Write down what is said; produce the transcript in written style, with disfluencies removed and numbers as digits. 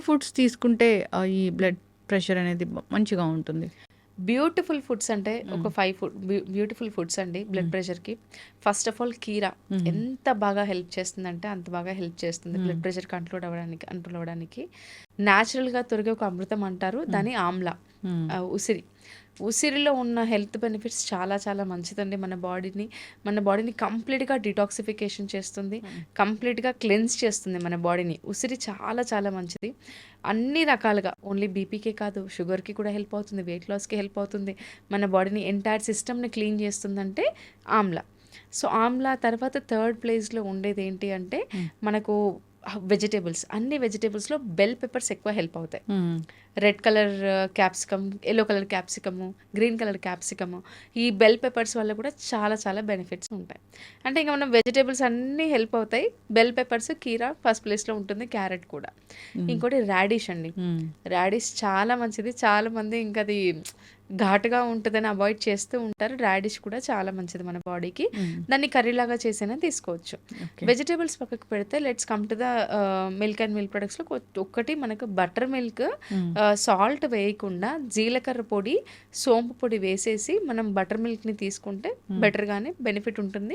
Foods తీసుకుంటే ఈ blood pressure అనేది మంచిగా ఉంటుంది? బ్యూటిఫుల్ ఫుడ్స్ అంటే ఒక 5 ఫుడ్ బ్యూటిఫుల్ ఫుడ్స్ అండి బ్లడ్ ప్రెషర్కి. ఫస్ట్ ఆఫ్ ఆల్ కీరా ఎంత బాగా హెల్ప్ చేస్తుందంటే అంత బాగా హెల్ప్ చేస్తుంది బ్లడ్ ప్రెషర్ కంట్రోల్ అవ్వడానికి. న్యాచురల్గా తొరిగే ఒక అమృతం అంటారు దాని ఆమ్లా, ఉసిరి. ఉసిరిలో ఉన్న హెల్త్ బెనిఫిట్స్ చాలా చాలా మంచిదండి. మన బాడీని కంప్లీట్గా డిటాక్సిఫికేషన్ చేస్తుంది, కంప్లీట్గా క్లెన్స్ చేస్తుంది మన బాడీని. ఉసిరి చాలా చాలా మంచిది అన్ని రకాలుగా. ఓన్లీ బీపీకే కాదు, షుగర్కి కూడా హెల్ప్ అవుతుంది, వెయిట్ లాస్కి హెల్ప్ అవుతుంది, మన బాడీని ఎంటైర్ సిస్టమ్ని క్లీన్ చేస్తుందంటే ఆమ్లా. సో ఆమ్లా తర్వాత థర్డ్ ప్లేస్లో ఉండేది ఏంటి అంటే మనకు వెజిటేబుల్స్. అన్ని వెజిటేబుల్స్లో బెల్ పెప్పర్స్ ఎక్కువ హెల్ప్ అవుతాయి. Red colour capsicum, yellow colour capsicum, green colour capsicum, ఈ బెల్ పెప్పర్స్ వల్ల కూడా చాలా చాలా బెనిఫిట్స్ ఉంటాయి. అంటే ఇంకా మనం వెజిటేబుల్స్ అన్నీ హెల్ప్ అవుతాయి. బెల్ పెప్పర్స్, కీరా ఫస్ట్ ప్లేస్లో ఉంటుంది, క్యారెట్ కూడా. ఇంకోటి రాడిష్ అండి. రాడిష్ చాలా మంచిది. చాలామంది ఇంకా అది ఘాటుగా ఉంటుందని అవాయిడ్ చేస్తూ ఉంటారు. రాడిష్ కూడా చాలా మంచిది మన బాడీకి. దాన్ని కర్రీలాగా చేసైనా తీసుకోవచ్చు. వెజిటేబుల్స్ పక్కకు పెడితే let's come to the milk and milk ప్రొడక్ట్స్లో ఒక్కటి మనకు బటర్ మిల్క్ సాల్ట్ వేయకుండా జీలకర్ర పొడి, సోంపు పొడి వేసేసి మనం బటర్ మిల్క్ని తీసుకుంటే బెటర్గానే బెనిఫిట్ ఉంటుంది.